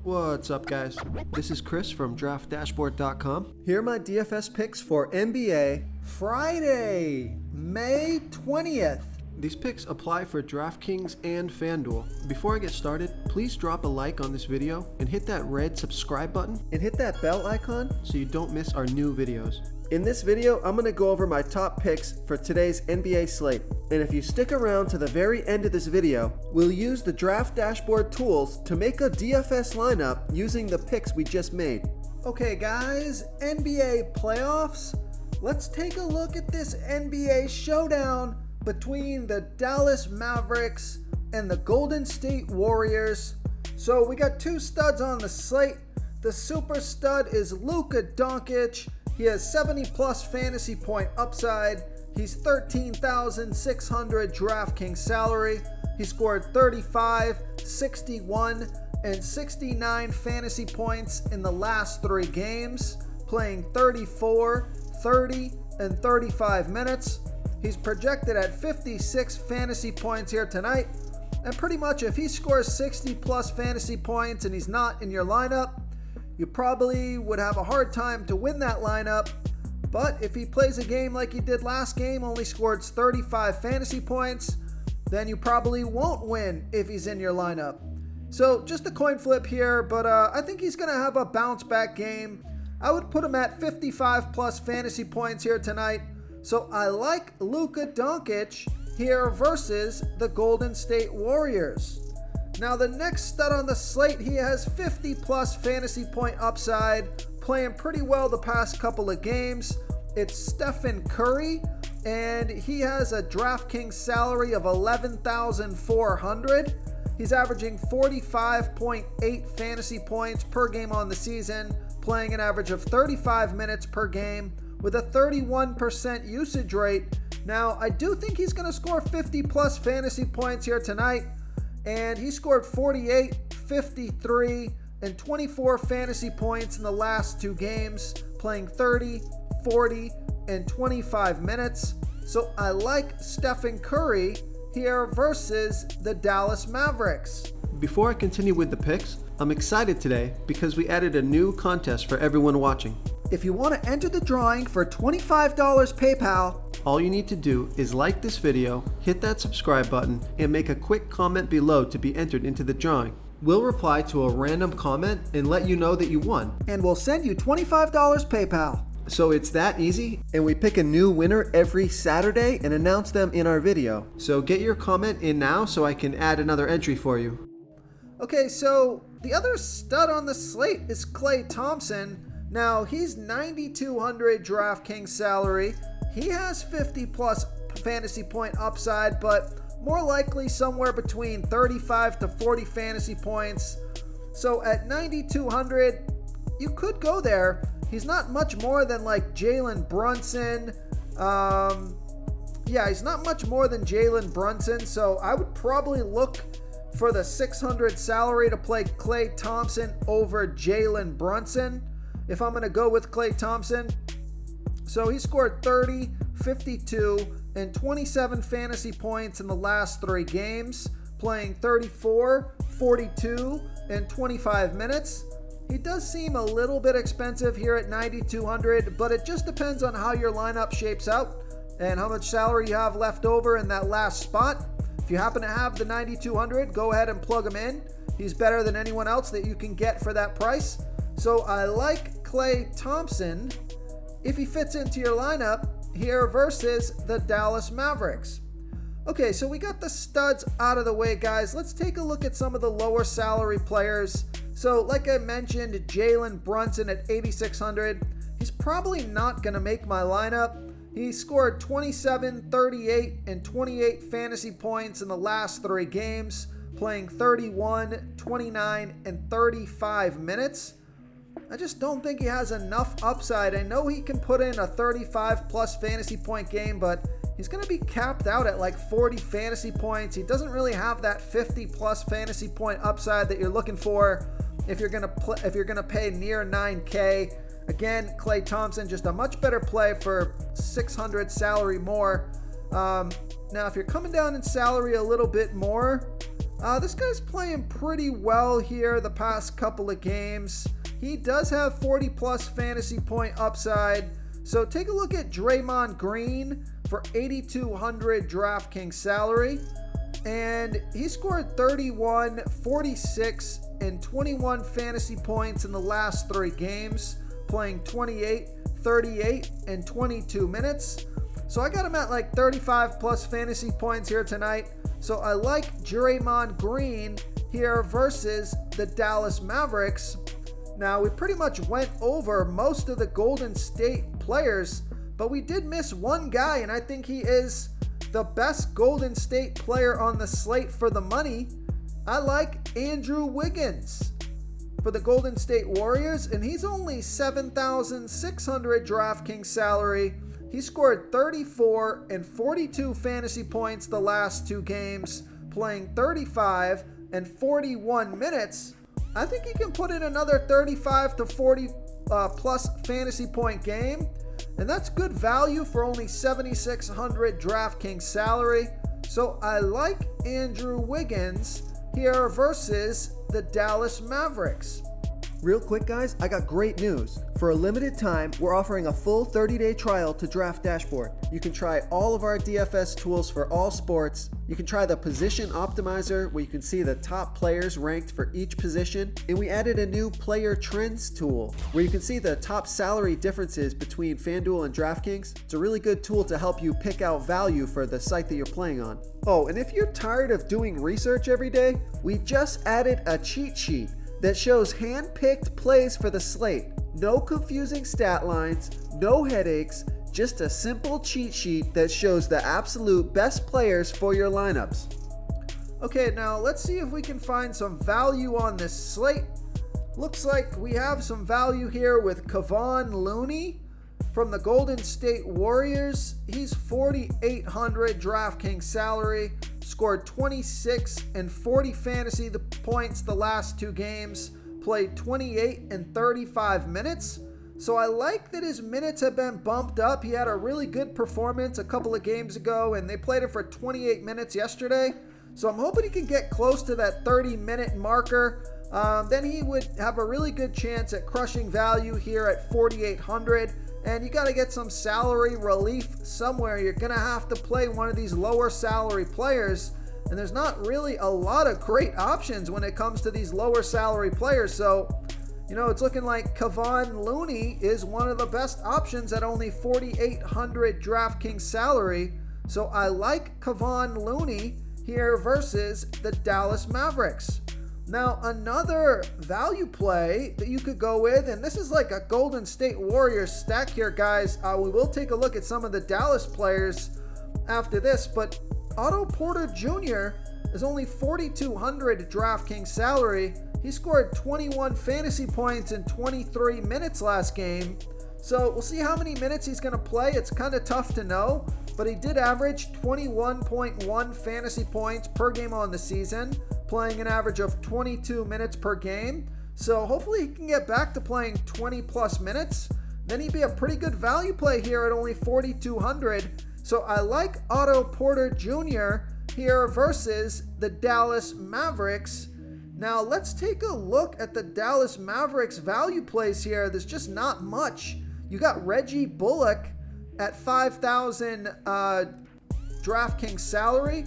What's up, guys? This is Chris from DraftDashboard.com. Here are my DFS picks for NBA Friday, May 20th. These picks apply for DraftKings and FanDuel. Before I get started, please drop a like on this video and hit that red subscribe button and hit that bell icon so you don't miss our new videos. In this video, I'm going to go over my top picks for today's NBA slate. And if you stick around to the very end of this video, we'll use the Draft Dashboard tools to make a DFS lineup using the picks we just made. Okay guys, NBA playoffs. Let's take a look at this NBA showdown between the Dallas Mavericks and the Golden State Warriors. So we got two studs on the slate. The super stud is Luca Dunkich. He has 70 plus fantasy point upside. He's 13,600 DraftKings salary. He scored 35, 61, and 69 fantasy points in the last 3 games, playing 34, 30, and 35 minutes. He's projected at 56 fantasy points here tonight. And pretty much if he scores 60 plus fantasy points and he's not in your lineup, you probably would have a hard time to win that lineup. But if he plays a game like he did last game, only scored 35 fantasy points, then you probably won't win if he's in your lineup. So just a coin flip here, but I think he's going to have a bounce back game. I would put him at 55 plus fantasy points here tonight. So I like Luca Dunkich here versus the Golden State Warriors. Now the next stud on the slate, he has 50 plus fantasy point upside, playing pretty well the past couple of games. It's Stefan Curry, and he has a DraftKings salary of 11,400. He's averaging 45.8 fantasy points per game on the season, playing an average of 35 minutes per game with a 31% usage rate. Now I do think he's going to score 50 plus fantasy points here tonight. And he scored 48, 53, and 24 fantasy points in the last 2 games, playing 30, 40, and 25 minutes. So I like Stephen Curry here versus the Dallas Mavericks. Before I continue with the picks, I'm excited today because we added a new contest for everyone watching. If you want to enter the drawing for $25 PayPal, all you need to do is like this video, hit that subscribe button, and make a quick comment below to be entered into the drawing. We'll reply to a random comment and let you know that you won. And we'll send you $25 PayPal. So it's that easy, and we pick a new winner every Saturday and announce them in our video. So get your comment in now so I can add another entry for you. Okay, so the other stud on the slate is Thompson. Now he's 9,200 DraftKings salary. He has 50 plus fantasy point upside, but more likely somewhere between 35 to 40 fantasy points. So at 9,200, you could go there. He's not much more than like Jalen Brunson. He's not much more than Jalen Brunson. So I would probably look for the 600 salary to play Klay Thompson over Jalen Brunson if I'm going to go with Klay Thompson. So he scored 30, 52, and 27 fantasy points in the last 3 games, playing 34, 42, and 25 minutes. He does seem a little bit expensive here at 9,200, but it just depends on how your lineup shapes out and how much salary you have left over in that last spot. If you happen to have the 9,200, go ahead and plug him in. He's better than anyone else that you can get for that price. So I like Klay Thompson if he fits into your lineup here versus the Dallas Mavericks. Okay, so we got the studs out of the way, guys. Let's take a look at some of the lower salary players. So like I mentioned, Jalen Brunson at 8,600. He's probably not going to make my lineup. He scored 27, 38, and 28 fantasy points in the last 3 games, playing 31, 29, and 35 minutes. I just don't think he has enough upside. I know he can put in a 35 plus fantasy point game, but he's going to be capped out at like 40 fantasy points. He doesn't really have that 50 plus fantasy point upside that you're looking for if you're going to pay near 9K. Again, Klay Thompson, just a much better play for 600 salary more. Now, if you're coming down in salary a little bit more, This guy's playing pretty well here the past couple of games. He does have 40 plus fantasy point upside. So take a look at Draymond Green for 8,200 DraftKings salary. And he scored 31, 46, and 21 fantasy points in the last 3 games, playing 28, 38, and 22 minutes. So I got him at like 35 plus fantasy points here tonight. So I like Draymond Green here versus the Dallas Mavericks. Now, we pretty much went over most of the Golden State players, but we did miss one guy, and I think he is the best Golden State player on the slate for the money. I like Andrew Wiggins for the Golden State Warriors, and he's only 7,600 DraftKings salary. He scored 34 and 42 fantasy points the last 2 games, playing 35 and 41 minutes. I think he can put in another 35 to 40 plus fantasy point game, and that's good value for only 7,600 DraftKings salary. So I like Andrew Wiggins here versus the Dallas Mavericks. Real quick, guys, I got great news. For a limited time, we're offering a full 30-day trial to Draft Dashboard. You can try all of our DFS tools for all sports. You can try the Position Optimizer, where you can see the top players ranked for each position. And we added a new Player Trends tool, where you can see the top salary differences between FanDuel and DraftKings. It's a really good tool to help you pick out value for the site that you're playing on. Oh, and if you're tired of doing research every day, we just added a cheat sheet that shows hand-picked plays for the slate. No confusing stat lines, no headaches, just a simple cheat sheet that shows the absolute best players for your lineups. Okay, now let's see if we can find some value on this slate. Looks like we have some value here with Kevon Looney from the Golden State Warriors. He's 4,800 DraftKings salary. Scored 26 and 40 fantasy points the last 2 games, played 28 and 35 minutes. So I like that his minutes have been bumped up. He had a really good performance a couple of games ago, and they played it for 28 minutes yesterday. So I'm hoping he can get close to that 30-minute marker. Then he would have a really good chance at crushing value here at 4,800. And you got to get some salary relief somewhere. You're going to have to play one of these lower salary players. And there's not really a lot of great options when it comes to these lower salary players. So, it's looking like Kevon Looney is one of the best options at only 4,800 DraftKings salary. So I like Kevon Looney here versus the Dallas Mavericks. Now, another value play that you could go with, and this is like a Golden State Warriors stack here, guys. We will take a look at some of the Dallas players after this, but Otto Porter Jr. is only 4,200 DraftKings salary. He scored 21 fantasy points in 23 minutes last game. So we'll see how many minutes he's going to play. It's kind of tough to know, but he did average 21.1 fantasy points per game on the season, playing an average of 22 minutes per game. So hopefully he can get back to playing 20 plus minutes. Then he'd be a pretty good value play here at only 4,200. So I like Otto Porter Jr. here versus the Dallas Mavericks. Now let's take a look at the Dallas Mavericks value plays here. There's just not much. You got Reggie Bullock at 5,000 DraftKings salary.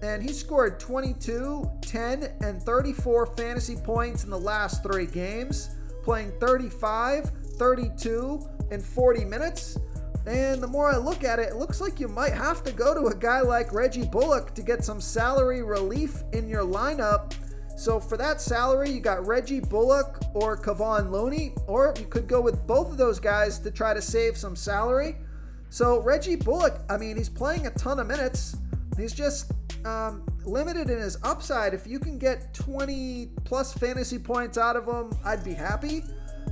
And he scored 22, 10, and 34 fantasy points in the last 3 games, playing 35, 32, and 40 minutes. And the more I look at it, it looks like you might have to go to a guy like Reggie Bullock to get some salary relief in your lineup. So for that salary, you got Reggie Bullock or Kevon Looney, or you could go with both of those guys to try to save some salary. So Reggie Bullock, he's playing a ton of minutes. He's just limited in his upside. If you can get 20 plus fantasy points out of him, I'd be happy.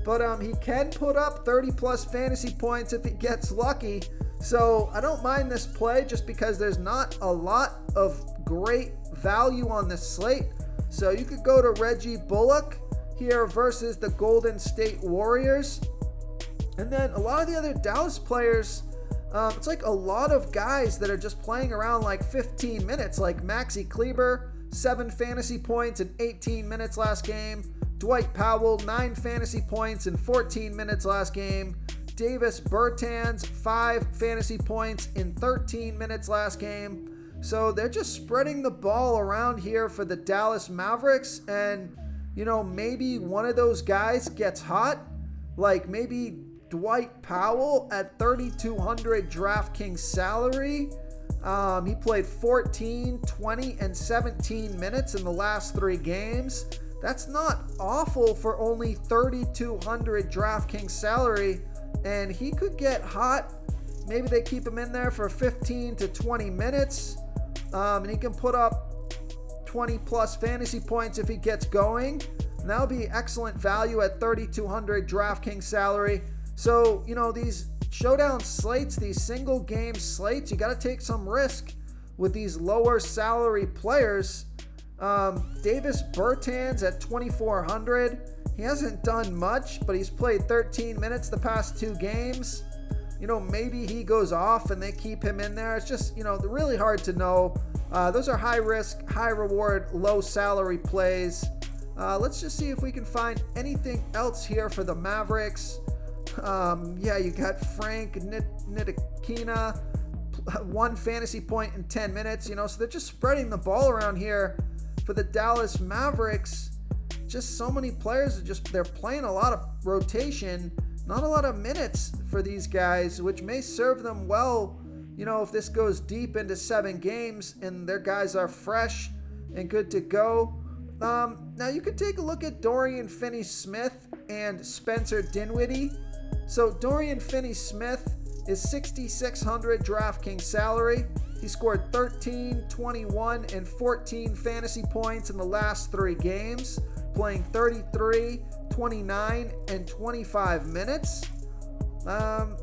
But he can put up 30 plus fantasy points if he gets lucky. So I don't mind this play just because there's not a lot of great value on this slate. So you could go to Reggie Bullock here versus the Golden State Warriors. And then a lot of the other Dallas players, it's like a lot of guys that are just playing around like 15 minutes, like Maxi Kleber, 7 fantasy points in 18 minutes last game. Dwight Powell, 9 fantasy points in 14 minutes last game. Davis Bertans, 5 fantasy points in 13 minutes last game. So they're just spreading the ball around here for the Dallas Mavericks. And, maybe one of those guys gets hot. Like maybe Dwight Powell at 3,200 DraftKings salary. He played 14, 20, and 17 minutes in the last 3 games. That's not awful for only 3,200 DraftKings salary. And he could get hot. Maybe they keep him in there for 15 to 20 minutes. And he can put up 20 plus fantasy points if he gets going. And that'll be excellent value at 3,200 DraftKings salary. So, these showdown slates, these single game slates, you got to take some risk with these lower salary players. Davis Bertans at 2,400. He hasn't done much, but he's played 13 minutes the past 2 games. Maybe he goes off and they keep him in there. It's just, really hard to know. Those are high risk, high reward, low salary plays. Let's just see if we can find anything else here for the Mavericks. You got Frank Ntilikina, 1 fantasy point in 10 minutes. So they're just spreading the ball around here for the Dallas Mavericks. Just so many players they're playing a lot of rotation, not a lot of minutes for these guys, which may serve them well, if this goes deep into 7 games and their guys are fresh and good to go. Now you could take a look at Dorian Finney-Smith and Spencer Dinwiddie. So Dorian Finney-Smith is 6,600 DraftKings salary. He scored 13, 21, and 14 fantasy points in the last 3 games, playing 33, 29, and 25 minutes.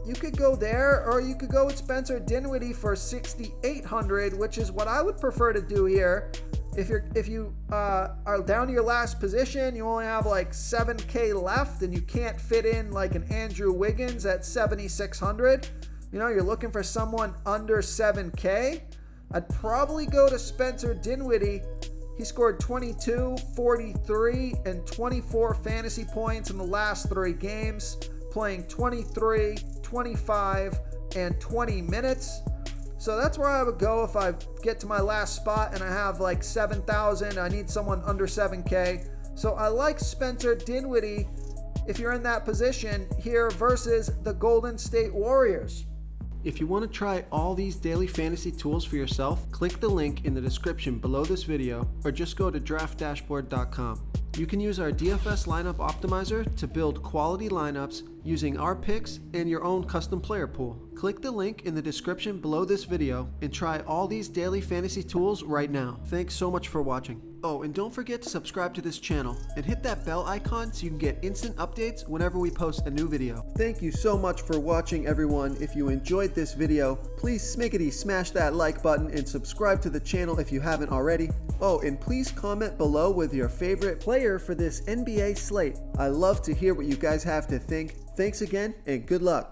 You could go there, or you could go with Spencer Dinwiddie for 6,800, which is what I would prefer to do here. If you are down to your last position, you only have like 7K left, and you can't fit in like an Andrew Wiggins at 7,600. You're looking for someone under 7K. I'd probably go to Spencer Dinwiddie. He scored 22, 43, and 24 fantasy points in the last 3 games, playing 23, 25, and 20 minutes. So that's where I would go if I get to my last spot and I have like 7,000. I need someone under 7K. So I like Spencer Dinwiddie if you're in that position here versus the Golden State Warriors. If you want to try all these daily fantasy tools for yourself, click the link in the description below this video or just go to draftdashboard.com. You can use our DFS lineup optimizer to build quality lineups using our picks and your own custom player pool. Click the link in the description below this video and try all these daily fantasy tools right now. Thanks so much for watching. Oh, and don't forget to subscribe to this channel and hit that bell icon so you can get instant updates whenever we post a new video. Thank you so much for watching, everyone. If you enjoyed this video, please smickety smash that like button and subscribe to the channel if you haven't already. Oh, and please comment below with your favorite player for this NBA slate. I love to hear what you guys have to think. Thanks again, and good luck.